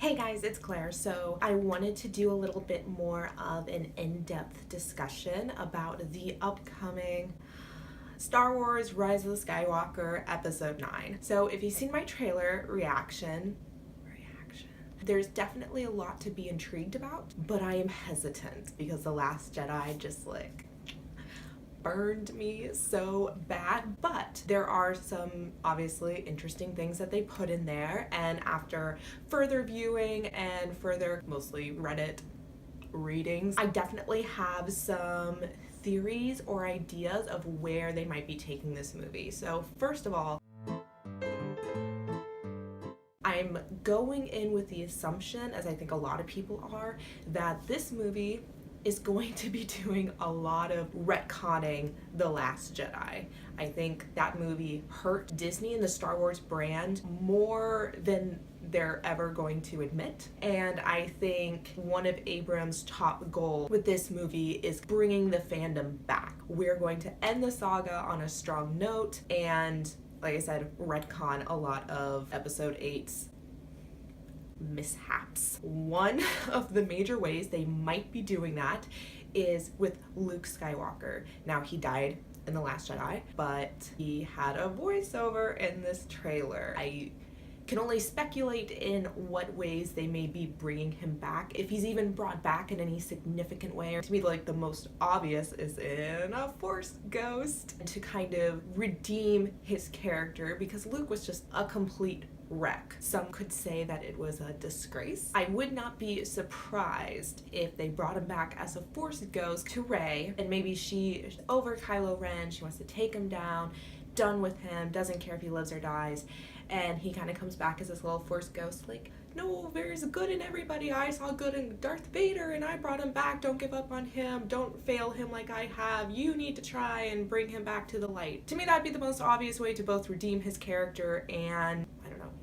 Hey guys, it's Claire. So I wanted to do a little bit more of an in-depth discussion about the upcoming Star Wars Rise of the Skywalker Episode 9. So if you've seen my trailer reaction, there's definitely a lot to be intrigued about, but I am hesitant because The Last Jedi just burned me so bad. But there are some obviously interesting things that they put in there, and after further viewing and further mostly Reddit readings, I definitely have some theories or ideas of where they might be taking this movie. So first of all, I'm going in with the assumption, as I think a lot of people are, that this movie is going to be doing a lot of retconning The Last Jedi. I think that movie hurt Disney and the Star Wars brand more than they're ever going to admit. And I think one of Abrams' top goals with this movie is bringing the fandom back. We're going to end the saga on a strong note and, like I said, retcon a lot of Episode 8's mishaps. One of the major ways they might be doing that is with Luke Skywalker. Now, he died in The Last Jedi, but he had a voiceover in this trailer. I can only speculate in what ways they may be bringing him back, if he's even brought back in any significant way. To me, the most obvious is in a Force ghost, to kind of redeem his character, because Luke was just a complete wreck. Some could say that it was a disgrace. I would not be surprised if they brought him back as a Force ghost to Rey, and maybe she's over Kylo Ren, she wants to take him down, done with him, doesn't care if he lives or dies, and he kind of comes back as this little Force ghost, no, there's good in everybody. I saw good in Darth Vader and I brought him back. Don't give up on him. Don't fail him like I have. You need to try and bring him back to the light. To me, that'd be the most obvious way to both redeem his character and,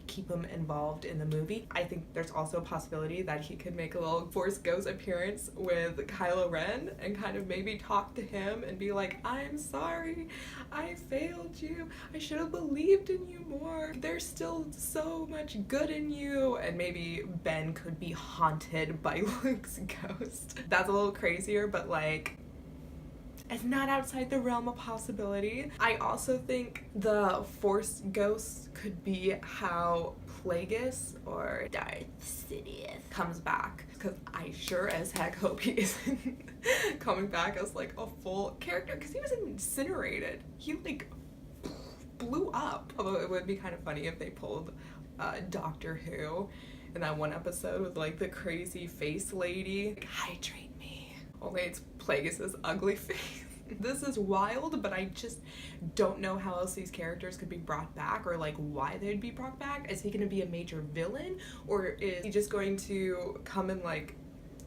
keep him involved in the movie. I think there's also a possibility that he could make a little Force Ghost appearance with Kylo Ren and kind of maybe talk to him and be like, I'm sorry, I failed you. I should have believed in you more. There's still so much good in you. And maybe Ben could be haunted by Luke's ghost. That's a little crazier, but it's not outside the realm of possibility. I also think the Force Ghost could be how Plagueis or Darth Sidious comes back, because I sure as heck hope he isn't coming back as a full character, because he was incinerated. He blew up. Although it would be kind of funny if they pulled Doctor Who in that one episode with the crazy face lady. Hydrate me. Only it's Plagueis' ugly face. This is wild, but I just don't know how else these characters could be brought back, or why they'd be brought back. Is he going to be a major villain, or is he just going to come and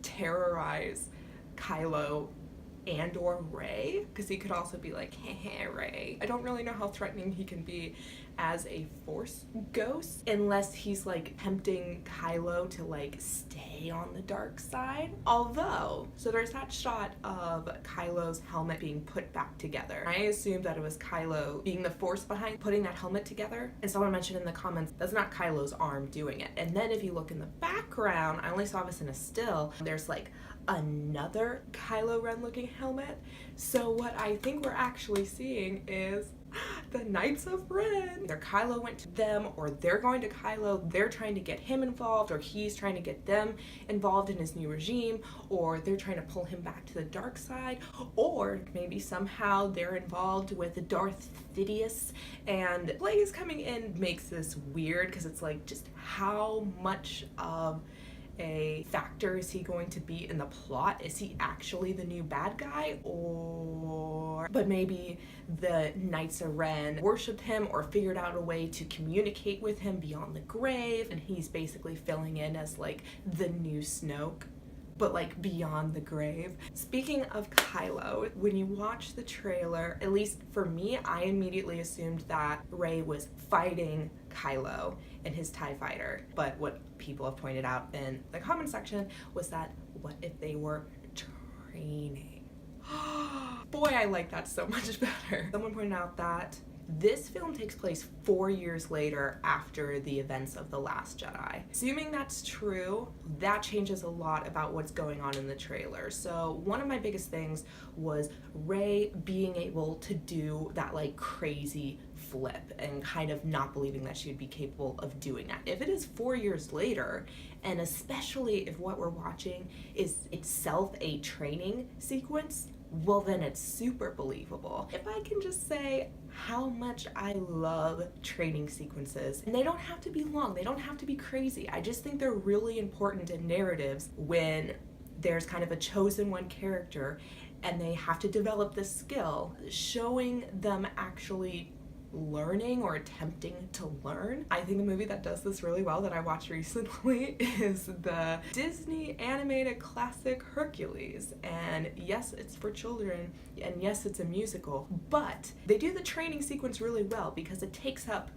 terrorize Kylo and or Rey? Because he could also be heh, Rey. I don't really know how threatening he can be as a Force ghost, unless he's tempting Kylo to stay on the dark side. Although, so there's that shot of Kylo's helmet being put back together. I assumed that it was Kylo being the force behind putting that helmet together, and someone mentioned in the comments that's not Kylo's arm doing it. And then if you look in the background, I only saw this in a still, there's another Kylo Ren looking helmet. So what I think we're actually seeing is the Knights of Ren. Either Kylo went to them, or they're going to Kylo. They're trying to get him involved, or he's trying to get them involved in his new regime, or they're trying to pull him back to the dark side, or maybe somehow they're involved with Darth Sidious. And Plagueis coming in makes this weird, because it's just how much of a factor is he going to be in the plot? Is he actually the new bad guy? But maybe the Knights of Ren worshipped him or figured out a way to communicate with him beyond the grave, and he's basically filling in as the new Snoke, but beyond the grave. Speaking of Kylo, when you watch the trailer, at least for me, I immediately assumed that Rey was fighting Kylo in his TIE fighter. But what people have pointed out in the comment section was that, what if they were training? Boy, I like that so much better. Someone pointed out that This film takes place 4 years later after the events of The Last Jedi. Assuming that's true, that changes a lot about what's going on in the trailer. So one of my biggest things was Rey being able to do that like crazy flip and kind of not believing that she would be capable of doing that. If it is 4 years later, and especially if what we're watching is itself a training sequence, well then it's super believable. If I can just say how much I love training sequences, and they don't have to be long, they don't have to be crazy. I just think they're really important in narratives when there's kind of a chosen one character and they have to develop this skill, showing them actually learning or attempting to learn. I think the movie that does this really well that I watched recently is the Disney animated classic Hercules. And yes, it's for children, and yes, it's a musical, but they do the training sequence really well because it takes up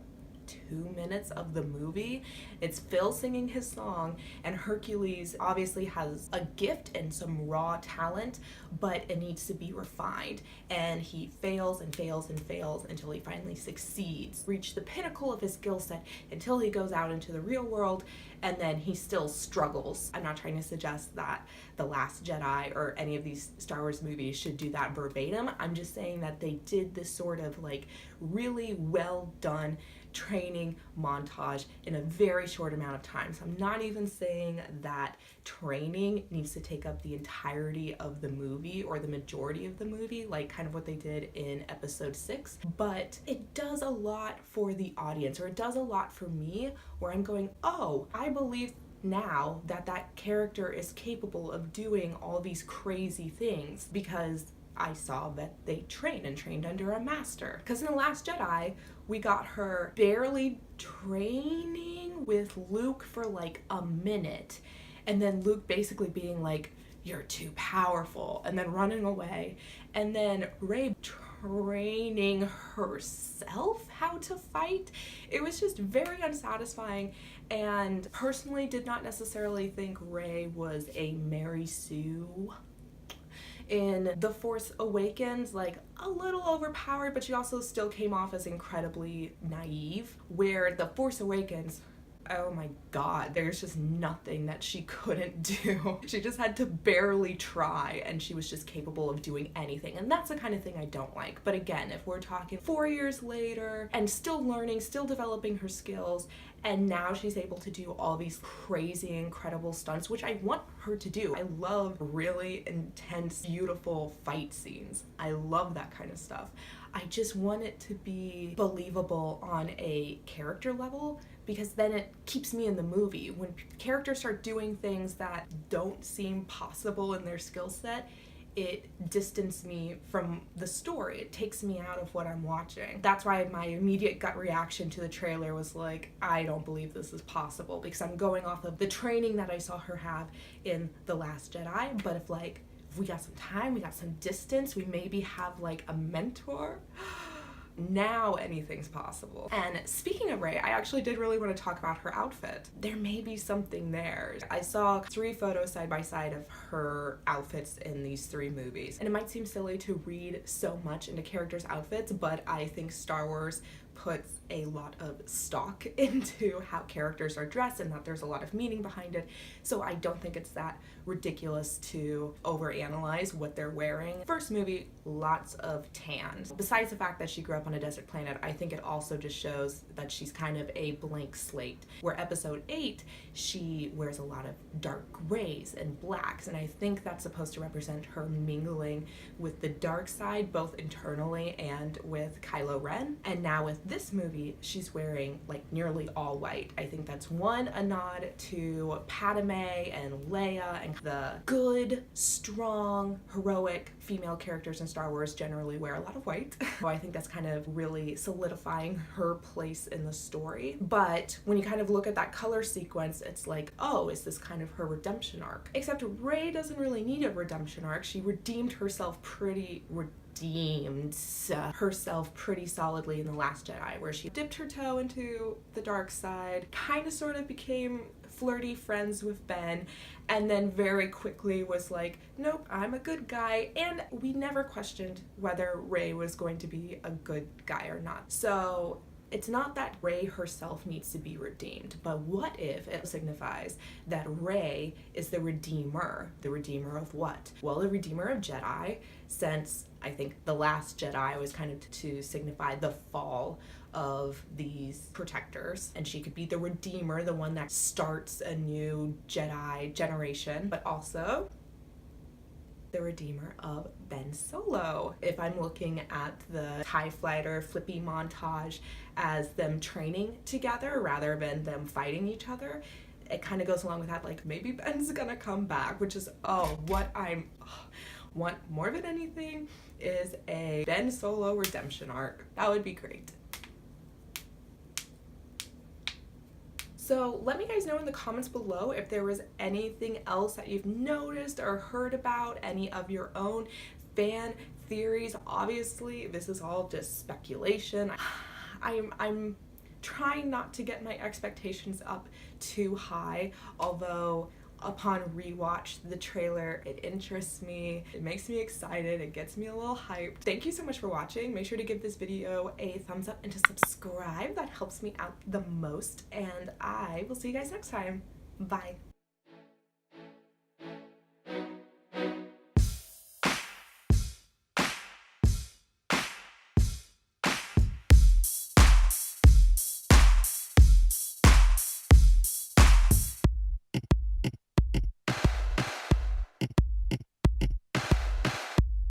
2 minutes of the movie. It's Phil singing his song, and Hercules obviously has a gift and some raw talent, but it needs to be refined, and he fails and fails and fails until he finally succeeds, reach the pinnacle of his skill set until he goes out into the real world, and then he still struggles. I'm not trying to suggest that The Last Jedi or any of these Star Wars movies should do that verbatim. I'm just saying that they did this sort of like really well done training montage in a very short amount of time. So I'm not even saying that training needs to take up the entirety of the movie or the majority of the movie, like kind of what they did in episode 6, but it does a lot for the audience, or it does a lot for me, where I'm going, oh, I believe now that that character is capable of doing all these crazy things because I saw that they trained under a master. Because in The Last Jedi, we got her barely training with Luke for like a minute, and then Luke basically being like, you're too powerful, and then running away, and then Rey training herself how to fight. It was just very unsatisfying, and personally did not necessarily think Rey was a Mary Sue. In The Force Awakens, like a little overpowered, but she also still came off as incredibly naive, where The Force Awakens, oh my god, there's just nothing that she couldn't do. She just had to barely try, and she was just capable of doing anything, and that's the kind of thing I don't like. But again, if we're talking 4 years later and still learning, still developing her skills, and now she's able to do all these crazy, incredible stunts, which I want her to do. I love really intense, beautiful fight scenes. I love that kind of stuff. I just want it to be believable on a character level, because then it keeps me in the movie. When characters start doing things that don't seem possible in their skill set, it distances me from the story. It takes me out of what I'm watching. That's why my immediate gut reaction to the trailer was like, I don't believe this is possible, because I'm going off of the training that I saw her have in The Last Jedi. But if we got some time, we got some distance, we maybe have like a mentor, now anything's possible. And speaking of Rey, I actually did really want to talk about her outfit. There may be something there. I saw 3 photos side by side of her outfits in these 3 movies, and it might seem silly to read so much into characters' outfits, but I think Star Wars puts a lot of stock into how characters are dressed and that there's a lot of meaning behind it. So I don't think it's that ridiculous to overanalyze what they're wearing. First movie, lots of tans. Besides the fact that she grew up on a desert planet, I think it also just shows that she's kind of a blank slate. Where episode 8, she wears a lot of dark grays and blacks, and I think that's supposed to represent her mingling with the dark side, both internally and with Kylo Ren. And now with this movie, she's wearing like nearly all white. I think that's a nod to Padme and Leia, and the good, strong, heroic female characters in Star Wars generally wear a lot of white. So I think that's kind of really solidifying her place in the story. But when you kind of look at that color sequence, it's like, oh, is this kind of her redemption arc? Except Rey doesn't really need a redemption arc. She redeemed herself pretty solidly in The Last Jedi, where she dipped her toe into the dark side, kind of sort of became flirty friends with Ben, and then very quickly was like, nope, I'm a good guy. And we never questioned whether Rey was going to be a good guy or not. So it's not that Rey herself needs to be redeemed, but what if it signifies that Rey is the redeemer? The redeemer of what? Well, the redeemer of Jedi, since I think The Last Jedi was kind of to signify the fall of these protectors, and she could be the redeemer, the one that starts a new Jedi generation, but also the redeemer of Ben Solo. If I'm looking at the TIE fighter flippy montage as them training together rather than them fighting each other, it kind of goes along with that, like maybe Ben's gonna come back, which is what I want more than anything is a Ben Solo redemption arc. That would be great. So let me guys know in the comments below if there was anything else that you've noticed or heard about, any of your own fan theories. Obviously, this is all just speculation. I'm trying not to get my expectations up too high, although upon rewatch the trailer, it interests me, it makes me excited, it gets me a little hyped. Thank you so much for watching. Make sure to give this video a thumbs up and to subscribe. That helps me out the most, and I will see you guys next time. Bye.